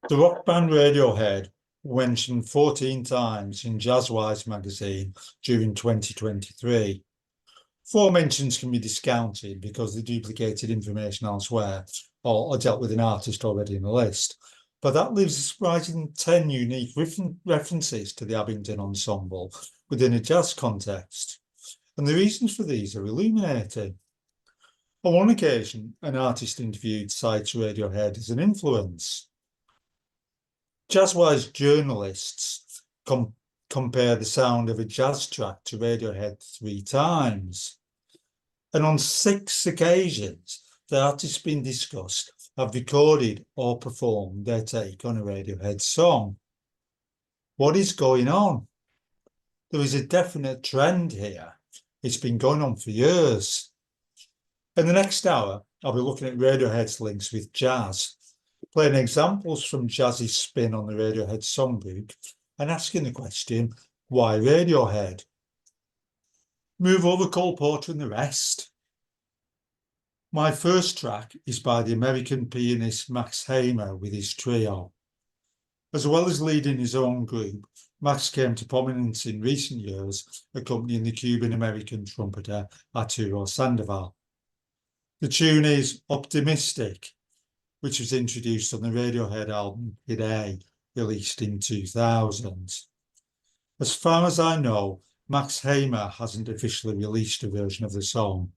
The rock band Radiohead were mentioned 14 times in Jazzwise magazine during 2023. 4 mentions can be discounted because they duplicated information elsewhere or dealt with an artist already in the list. But that leaves a surprising 10 unique references to the Abingdon Ensemble within a jazz context. And the reasons for these are illuminating. On one occasion, an artist interviewed cites Radiohead as an influence. Jazzwise journalists compare the sound of a jazz track to Radiohead 3 times. And on 6 occasions, the artists being discussed have recorded or performed their take on a Radiohead song. What is going on? There is a definite trend here. It's been going on for years. In the next hour, I'll be looking at Radiohead's links with jazz, playing examples from jazzy's spin on the Radiohead Songbook, and asking the question, why Radiohead? Move over Cole Porter and the rest. My first track is by the American pianist Max Heimer with his trio. As well as leading his own group, Max came to prominence in recent years, accompanying the Cuban-American trumpeter Arturo Sandoval. The tune is Optimistic, which was introduced on the Radiohead album Kid A, released in 2000. As far as I know, Max Heimer hasn't officially released a version of the song.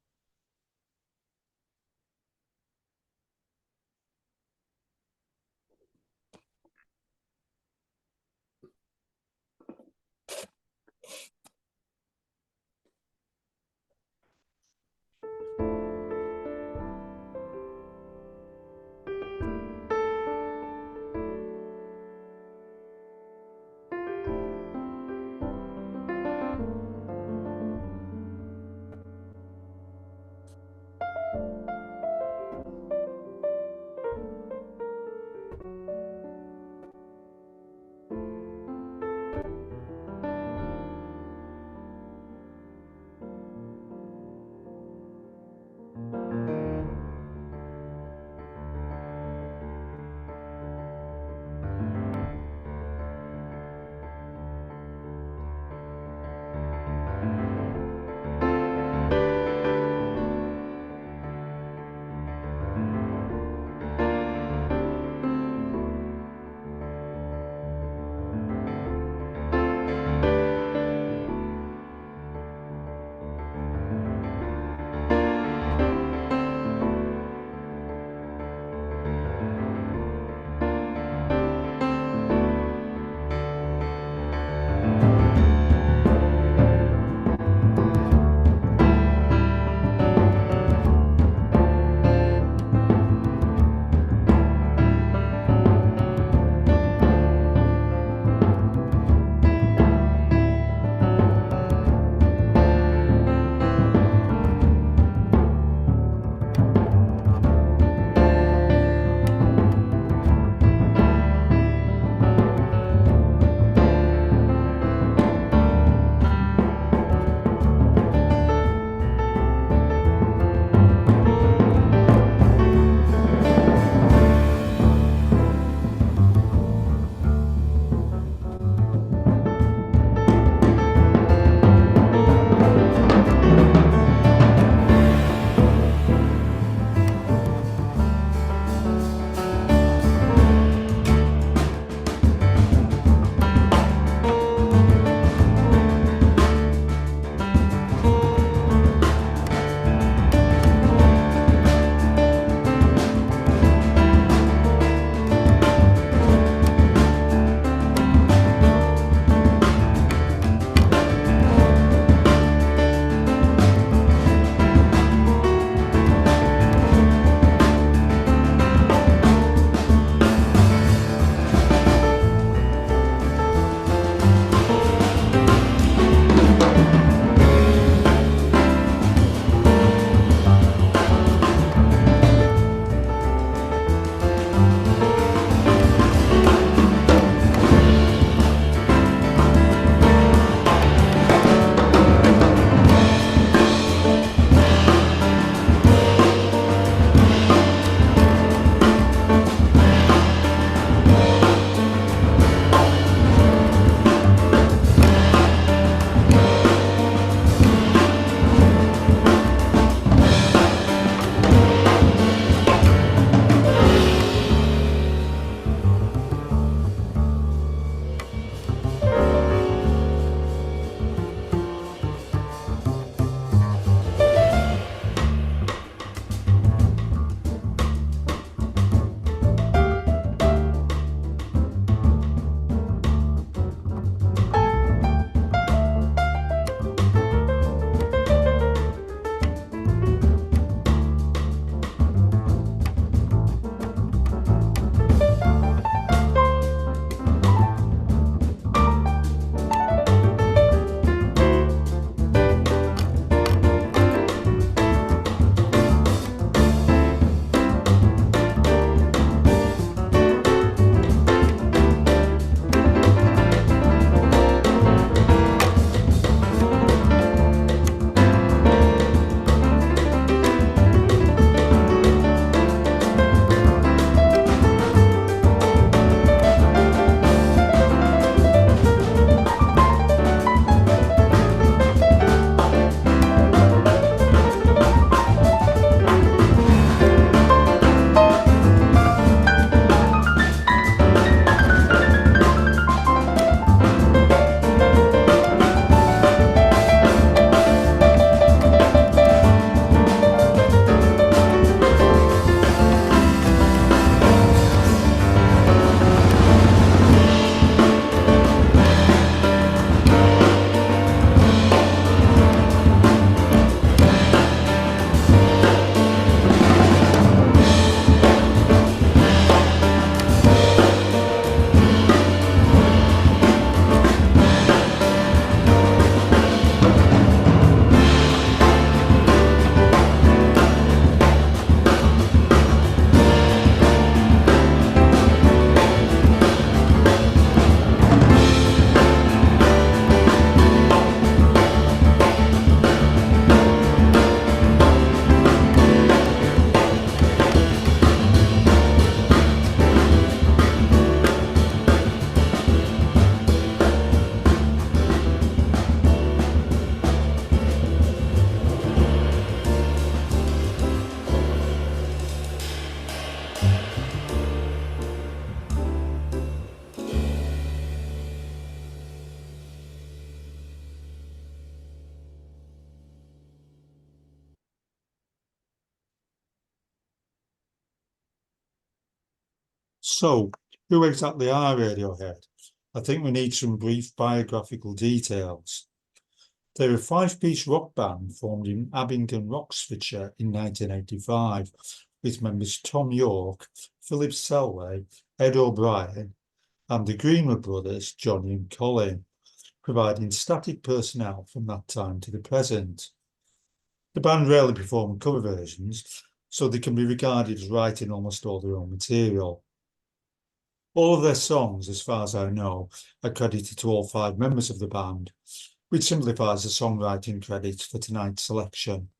So, who exactly are Radiohead? I think we need some brief biographical details. They're a five-piece rock band formed in Abingdon, Oxfordshire in 1985, with members Tom York, Philip Selway, Ed O'Brien, and the Greenwood brothers, Johnny and Colin, providing static personnel from that time to the present. The band rarely perform cover versions, so they can be regarded as writing almost all their own material. All of their songs, as far as I know, are credited to all five members of the band, which simplifies the songwriting credits for tonight's selection.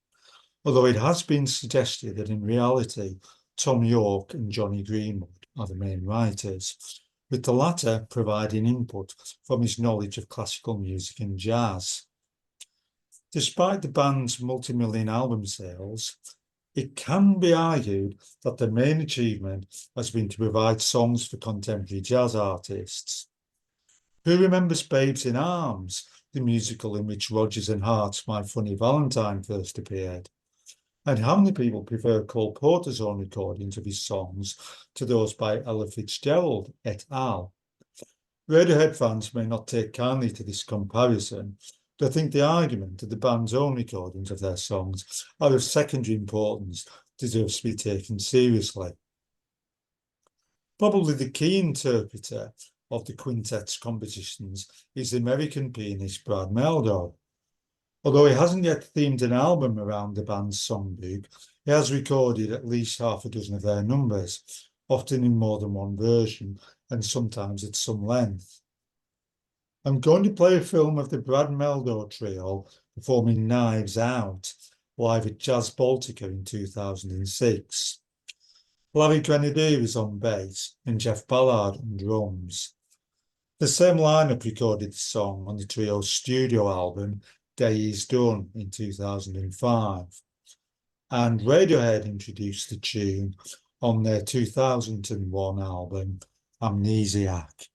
Although it has been suggested that in reality, Tom York and Johnny Greenwood are the main writers, with the latter providing input from his knowledge of classical music and jazz. Despite the band's multi-million album sales, it can be argued that the main achievement has been to provide songs for contemporary jazz artists. Who remembers Babes in Arms, the musical in which Rodgers and Hart's My Funny Valentine first appeared? And how many people prefer Cole Porter's own recordings of his songs to those by Ella Fitzgerald et al.? Radiohead fans may not take kindly to this comparison, but I think the argument that the band's own recordings of their songs are of secondary importance deserves to be taken seriously. Probably the key interpreter of the quintet's compositions is the American pianist Brad Mehldau. Although he hasn't yet themed an album around the band's songbook, he has recorded at least half a dozen of their numbers, often in more than one version, and sometimes at some length. I'm going to play a film of the Brad Mehldau trio performing Knives Out live at Jazz Baltica in 2006. Larry Grenadier is on bass and Jeff Ballard on drums. The same lineup recorded the song on the trio's studio album Day Is Done in 2005. And Radiohead introduced the tune on their 2001 album Amnesiac.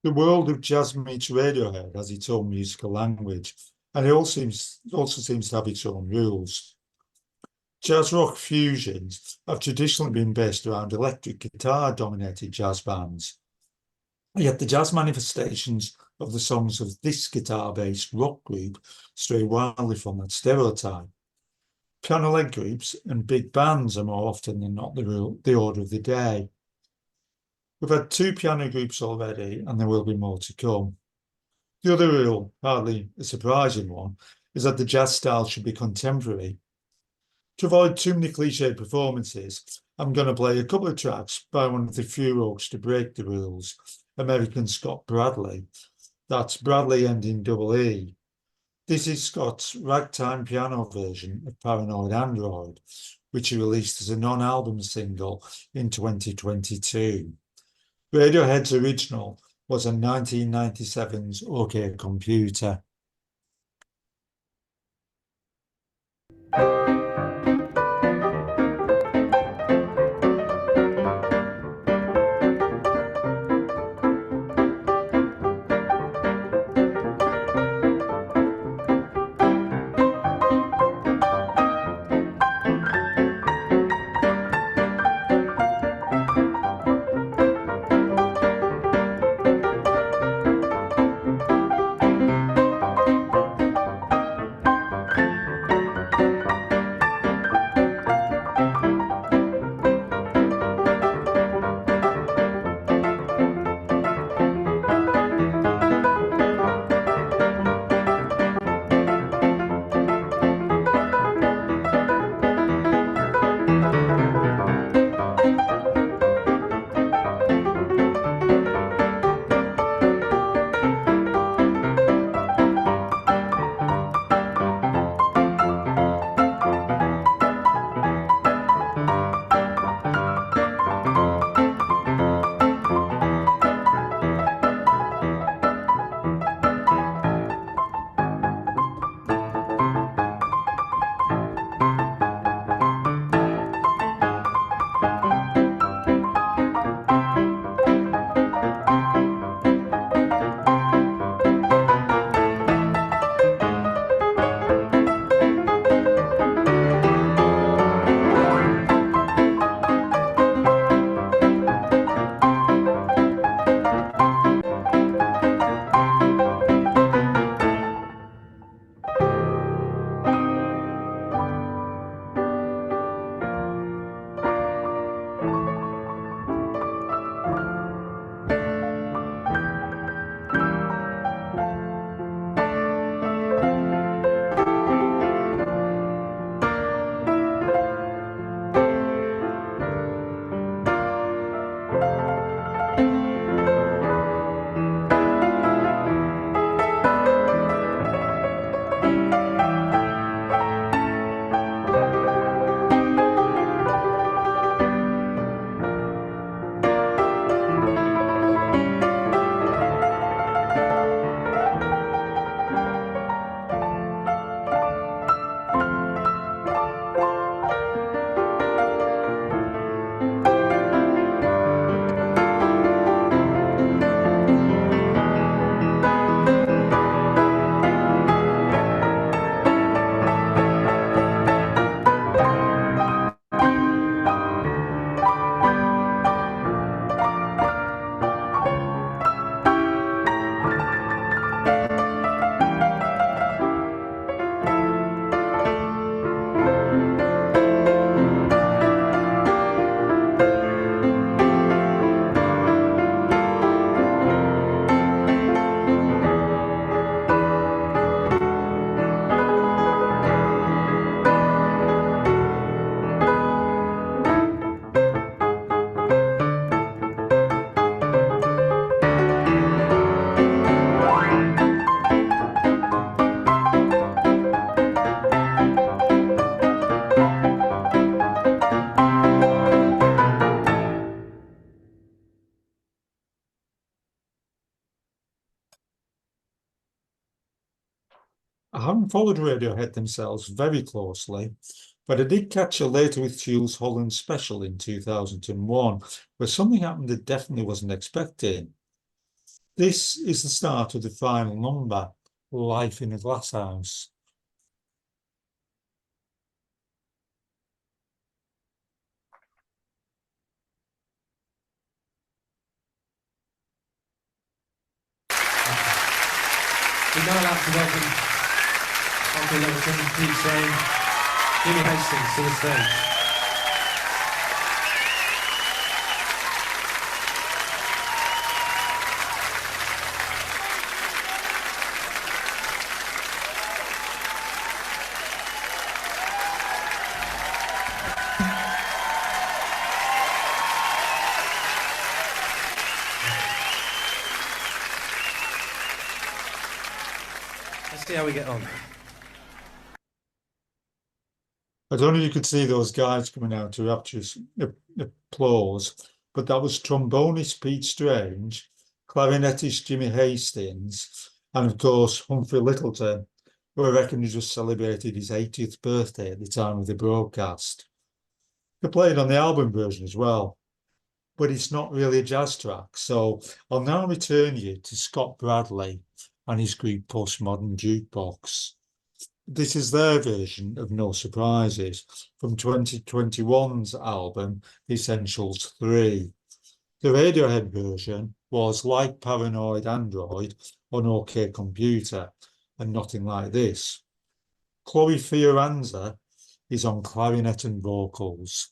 The world of jazz meets Radiohead has its own musical language, and it also seems to have its own rules. Jazz rock fusions have traditionally been based around electric guitar-dominated jazz bands. Yet the jazz manifestations of the songs of this guitar-based rock group stray wildly from that stereotype. Piano-led groups and big bands are more often than not the order of the day. We've had 2 piano groups already, and there will be more to come. The other rule, hardly a surprising one, is that the jazz style should be contemporary. To avoid too many cliched performances, I'm going to play a couple of tracks by one of the few oaks to break the rules, American Scott Bradley. That's Bradley ending double E. This is Scott's ragtime piano version of Paranoid Android, which he released as a non-album single in 2022. Radiohead's original was a 1997's OK Computer. I haven't followed Radiohead themselves very closely, but I did catch a Later with Tules Holland special in 2001, where something happened that definitely wasn't expecting. This is the start of the final number, Life in a Glass House. We're now allowed to welcome Uncle Littleton, Pete Shane, Jimmy Hastings to the stage. Let's see how we get on. I don't know if you could see those guys coming out to rapturous applause, but that was trombonist Pete Strange, clarinetist Jimmy Hastings, and of course Humphrey Littleton, who I reckon he just celebrated his 80th birthday at the time of the broadcast. They played on the album version as well, but it's not really a jazz track, so I'll now return you to Scott Bradley and his group Postmodern Jukebox. This is their version of No Surprises from 2021's album Essentials 3. The Radiohead version was Like Paranoid Android on OK Computer and nothing like this. Chloe Fioranza is on clarinet and vocals.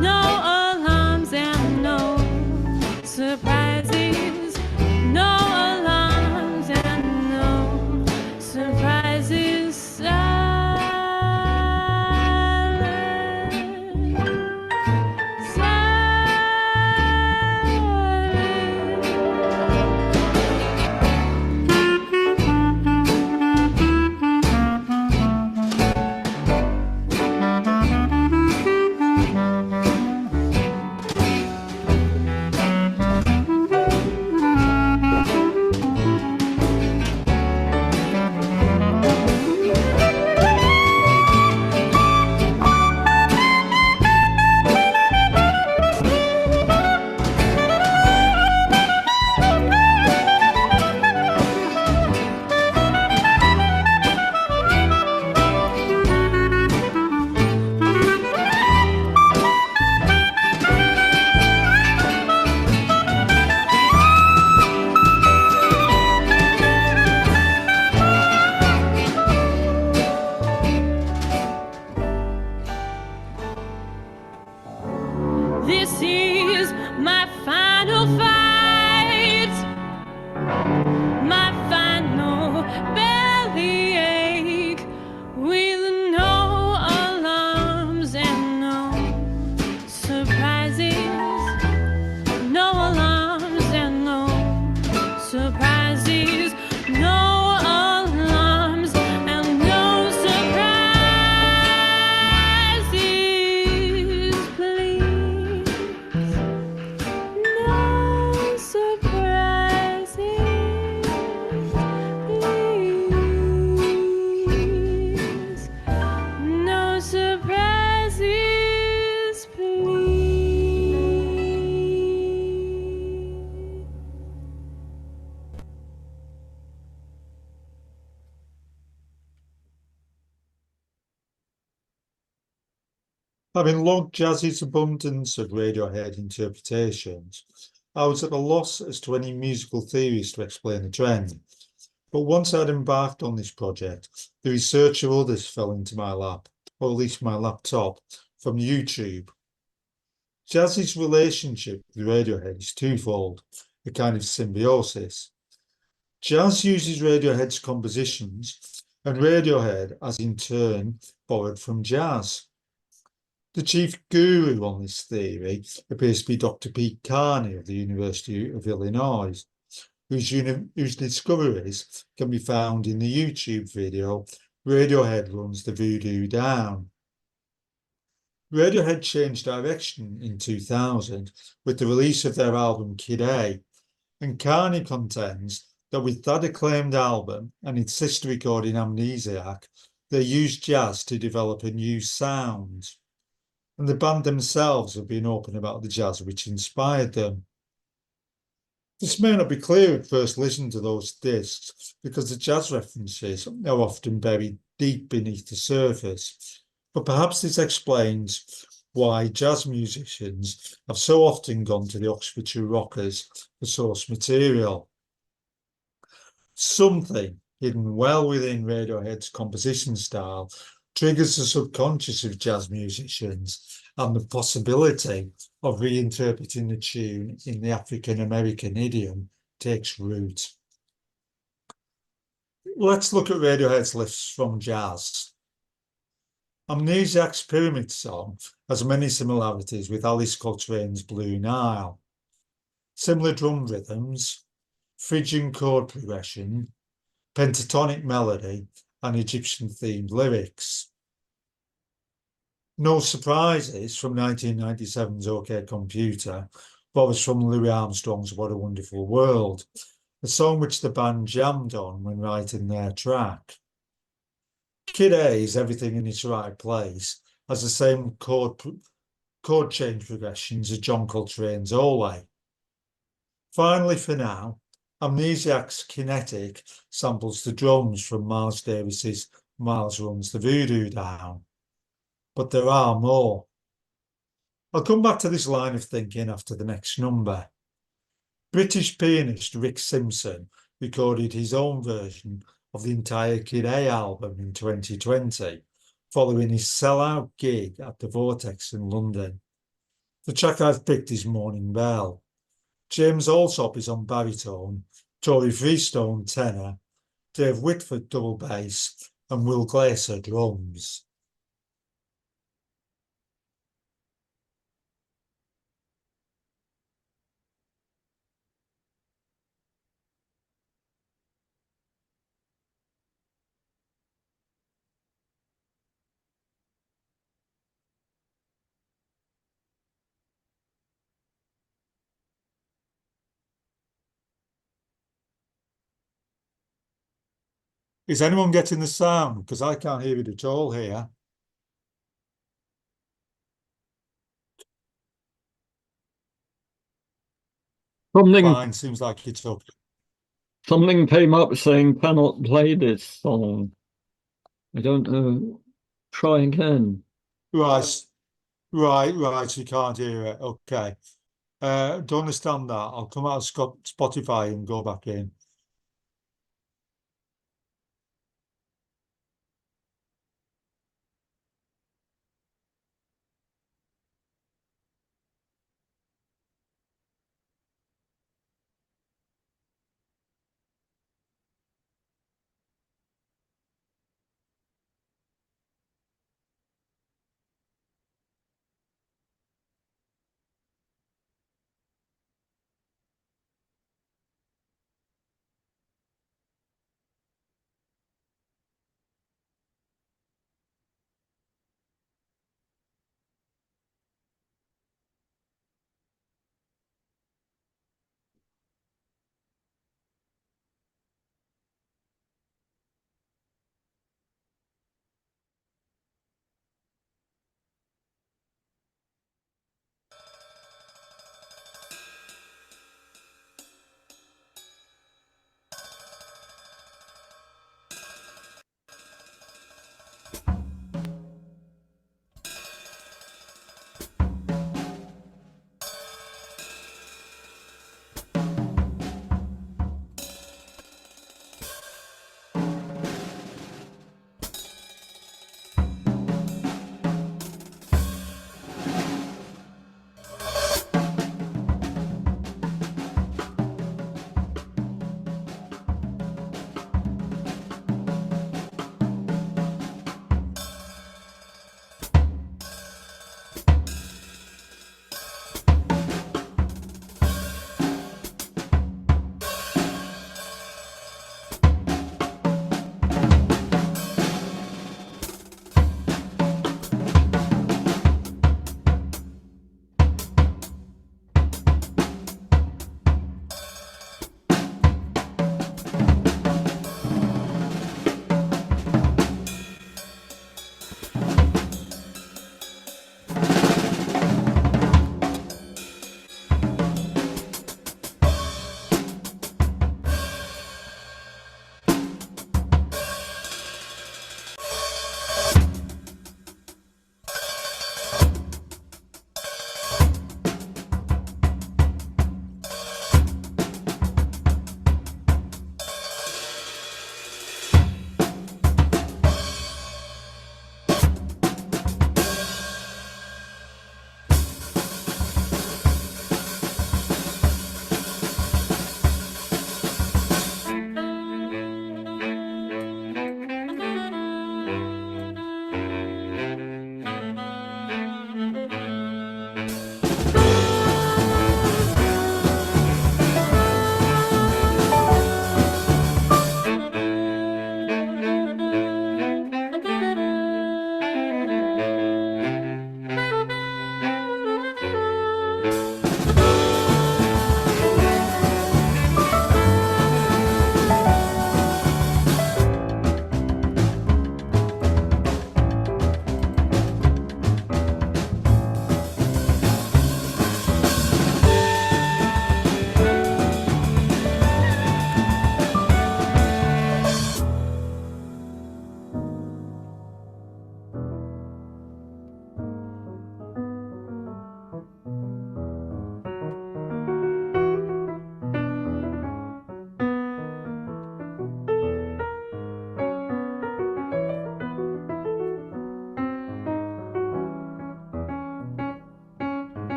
No alarm. Having logged Jazz's abundance of Radiohead interpretations, I was at a loss as to any musical theories to explain the trend. But once I'd embarked on this project, the research of others fell into my lap, or at least my laptop, from YouTube. Jazz's relationship with Radiohead is twofold, a kind of symbiosis. Jazz uses Radiohead's compositions, and Radiohead has in turn borrowed from jazz. The chief guru on this theory appears to be Dr. Pete Carney of the University of Illinois, whose discoveries can be found in the YouTube video Radiohead Runs the Voodoo Down. Radiohead changed direction in 2000 with the release of their album Kid A, and Carney contends that with that acclaimed album and its sister recording Amnesiac, they used jazz to develop a new sound. And the band themselves have been open about the jazz which inspired them. This may not be clear at first listen to those discs because the jazz references are often buried deep beneath the surface, but perhaps this explains why jazz musicians have so often gone to the Oxfordshire Rockers for source material. Something hidden well within Radiohead's composition style triggers the subconscious of jazz musicians, and the possibility of reinterpreting the tune in the African American idiom takes root. Let's look at Radiohead's lifts from jazz. Amnesiac's Pyramid Song has many similarities with Alice Coltrane's Blue Nile. Similar drum rhythms, Phrygian chord progression, pentatonic melody, and Egyptian-themed lyrics. No surprises from 1997's OK Computer, borrows from Louis Armstrong's What a Wonderful World, a song which the band jammed on when writing their track. Kid A is everything in its right place, has the same chord change progressions as John Coltrane's Ole. Finally, for now, Amnesiac's Kinetic samples the drums from Miles Davis's Miles Runs the Voodoo Down. But there are more. I'll come back to this line of thinking after the next number. British pianist Rick Simpson recorded his own version of the entire Kid A album in 2020, following his sellout gig at the Vortex in London. The track I've picked is Morning Bell. James Alsop is on baritone, Tory Freestone tenor, Dave Whitford double bass, and Will Glaser drums. Is anyone getting the sound? Because I can't hear it at all here. Something Fine, seems like it's okay. something came up saying cannot play this song. I don't know. Try again. Right, right, you can't hear it. Okay. Don't understand that. I'll come out of Spotify and go back in.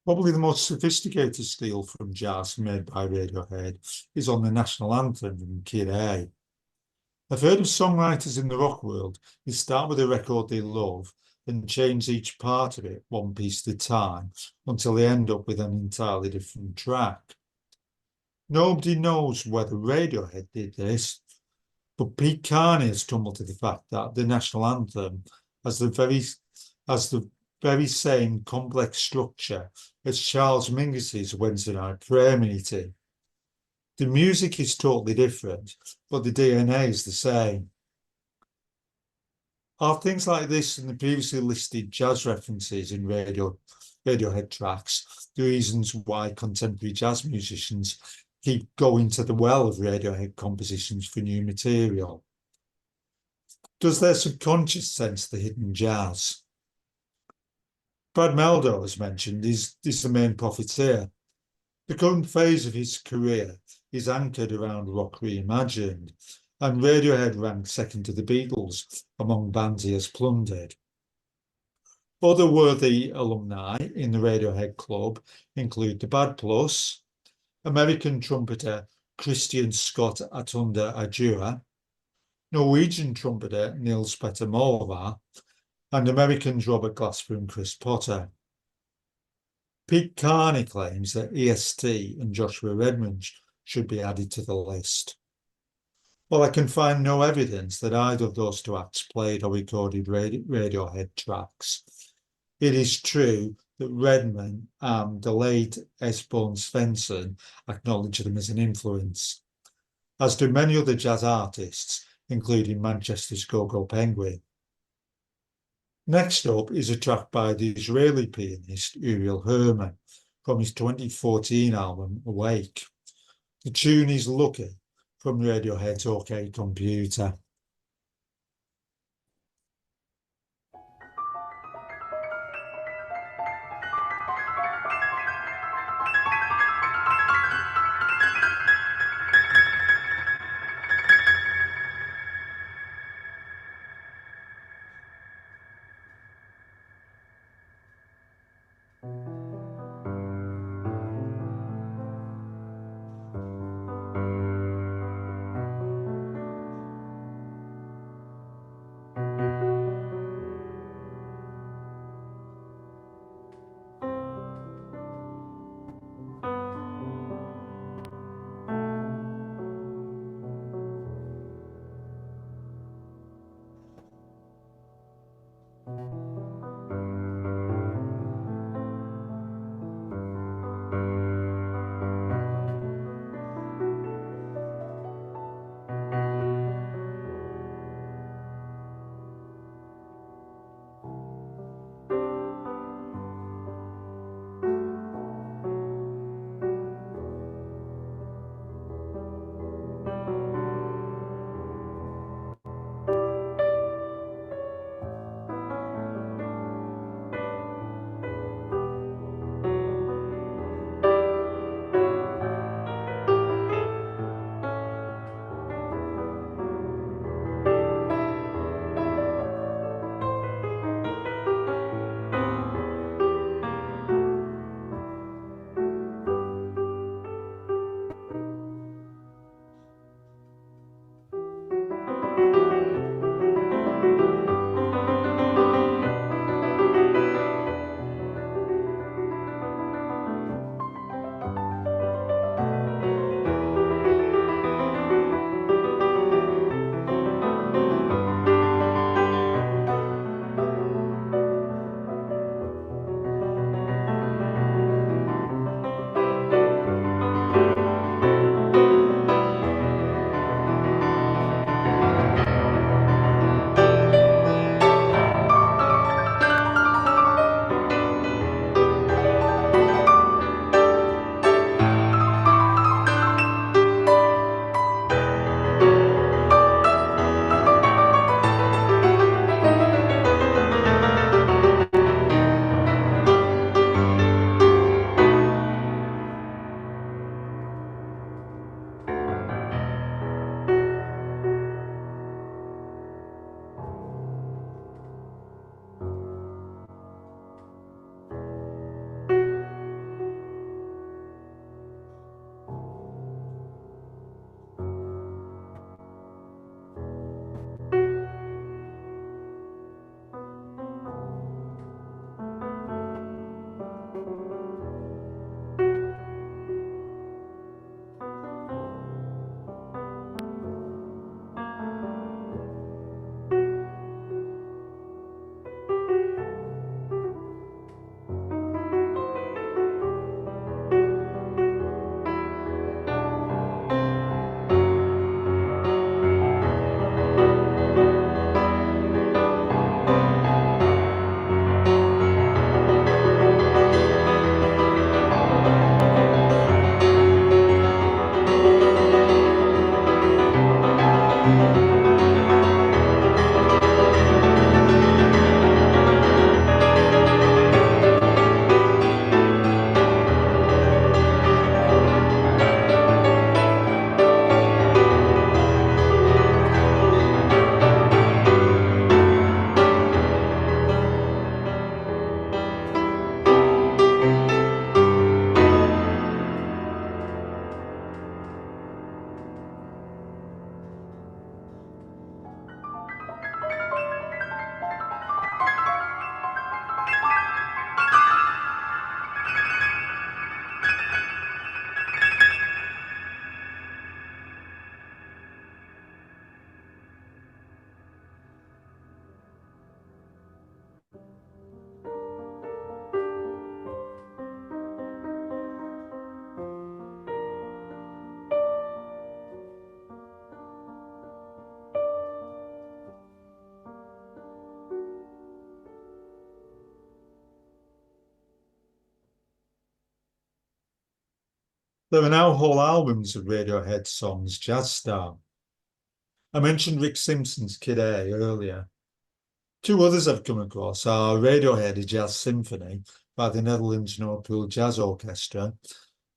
Probably the most sophisticated steal from jazz made by Radiohead is on the national anthem from Kid A. I've heard of songwriters in the rock world who start with a record they love and change each part of it one piece at a time until they end up with an entirely different track. Nobody knows whether Radiohead did this, but Pete Carney has tumbled to the fact that the national anthem has the very same complex structure as Charles Mingus's Wednesday Night Prayer Meeting. The music is totally different, but the DNA is the same. Are things like this and the previously listed jazz references in Radiohead tracks the reasons why contemporary jazz musicians keep going to the well of Radiohead compositions for new material? Does their subconscious sense the hidden jazz? Brad Meldo, as mentioned, is the main profiteer. The current phase of his career is anchored around rock reimagined, and Radiohead ranks second to the Beatles among bands he has plundered. Other worthy alumni in the Radiohead club include the Bad Plus, American trumpeter Christian Scott Atunda Ajua, Norwegian trumpeter Nils Petter Morva, and Americans Robert Glasper and Chris Potter. Pete Carney claims that EST and Joshua Redman should be added to the list. While I can find no evidence that either of those two acts played or recorded Radiohead tracks, it is true that Redman and the late Esbjörn Svensson acknowledge them as an influence, as do many other jazz artists, including Manchester's Go-Go Penguin. Next up is a track by the Israeli pianist Uriel Herman from his 2014 album Awake. The tune is Lucky from Radiohead's OK Computer. There are now whole albums of Radiohead songs jazz style. I mentioned Rick Simpson's Kid A earlier. Two others I've come across are Radiohead, a Jazz Symphony by the Netherlands Noordpool Jazz Orchestra,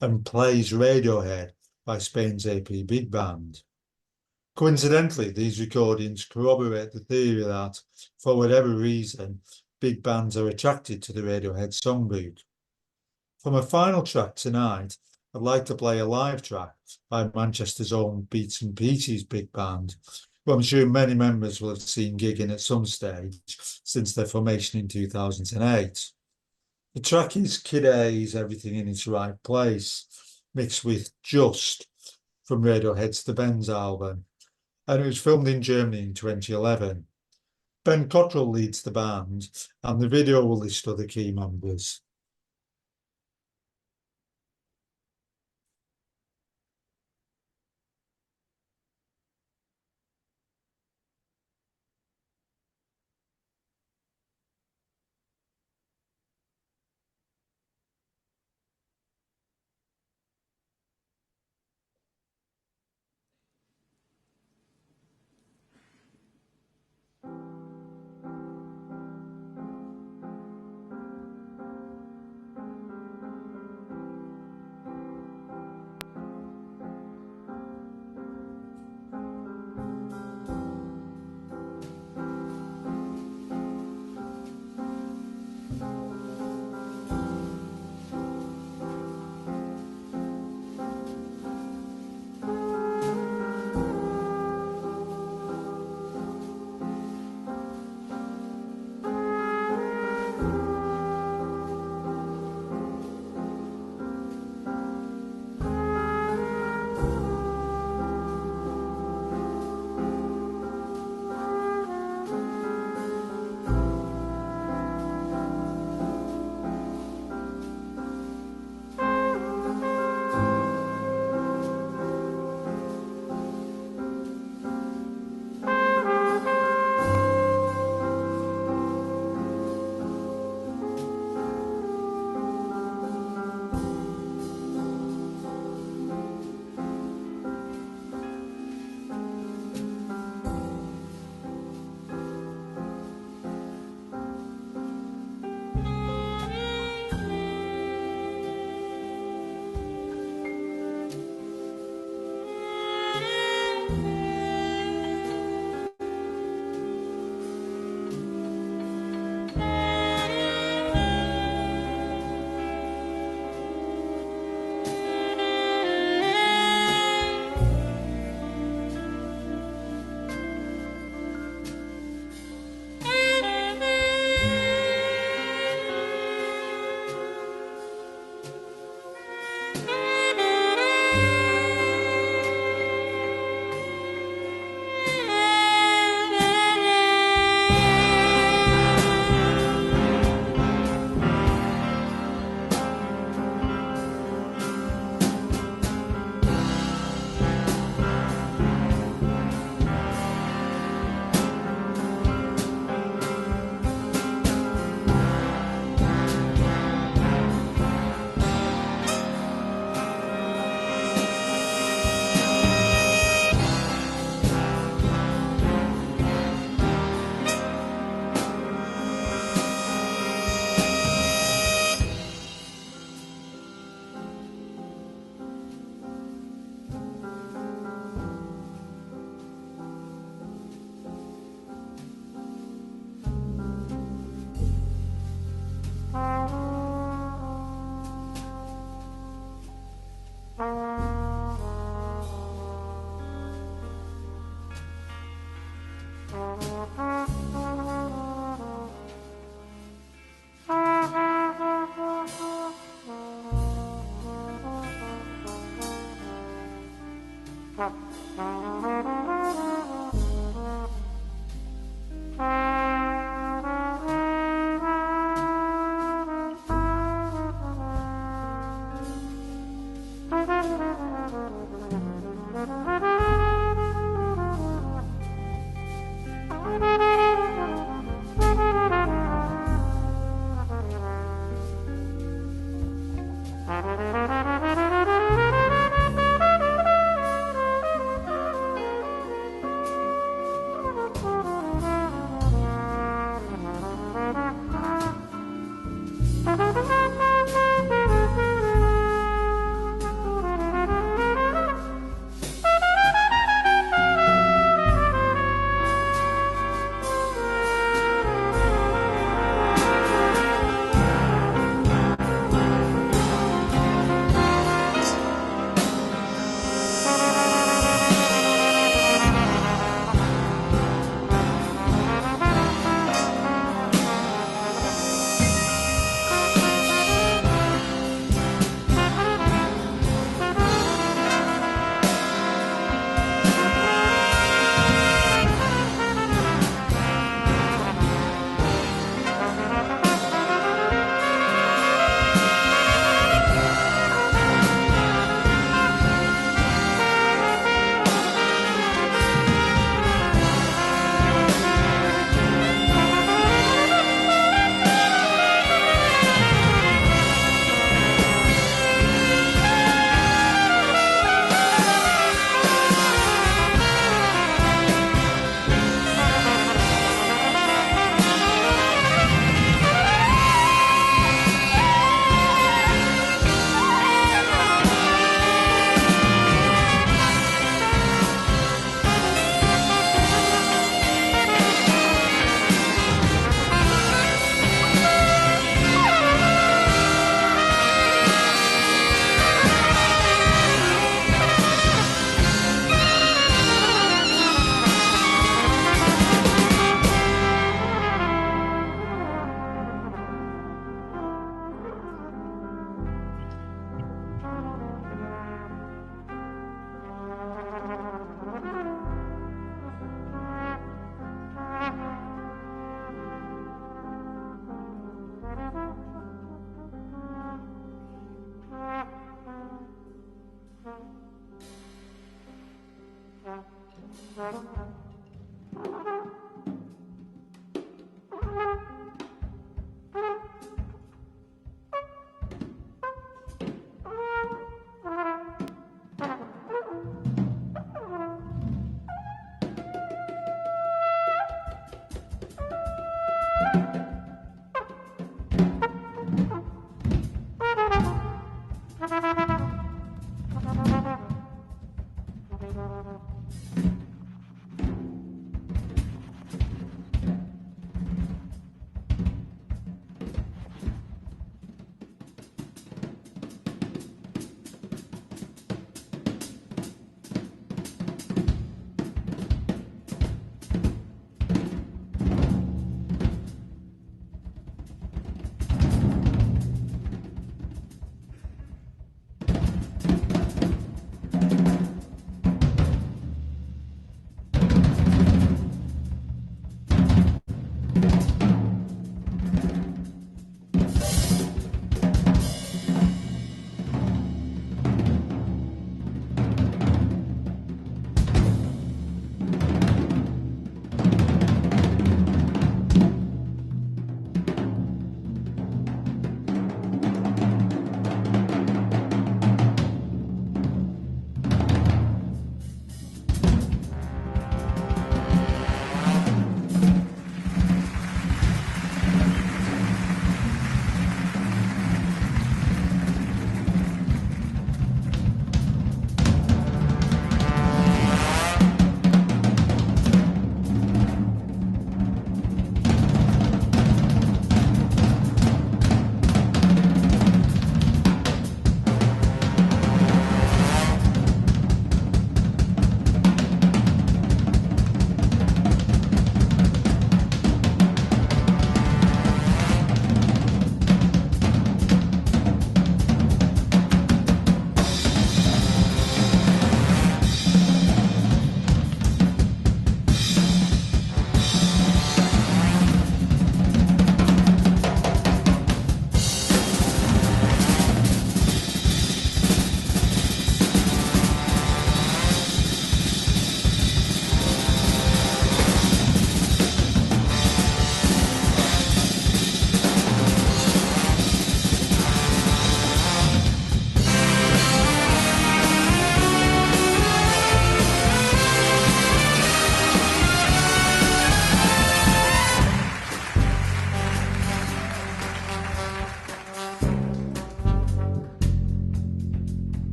and Plays Radiohead by Spain's AP Big Band. Coincidentally, these recordings corroborate the theory that, for whatever reason, big bands are attracted to the Radiohead songbook. For my final track tonight, I'd like to play a live track by Manchester's own Beats and Peaches Big Band, who I'm sure many members will have seen gigging at some stage since their formation in 2008. The track is Kid A's Everything in Its Right Place, mixed with Just from Radiohead's The Benz album, and it was filmed in Germany in 2011. Ben Cottrell leads the band, and the video will list other key members.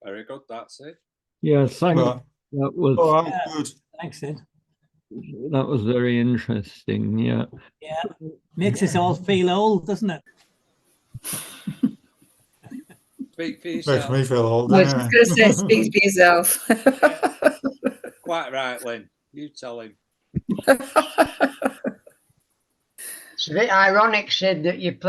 Very good, that's it. Yeah, thank Right. that was All right, good. Thanks, Sid. that was very interesting. Yeah. Yeah, makes us all feel old, doesn't it? Speak for Makes yourself. me feel old. I was just going to say, speak for yourself. Quite right, Lynn. You tell him. It's a bit ironic, Sid, that you play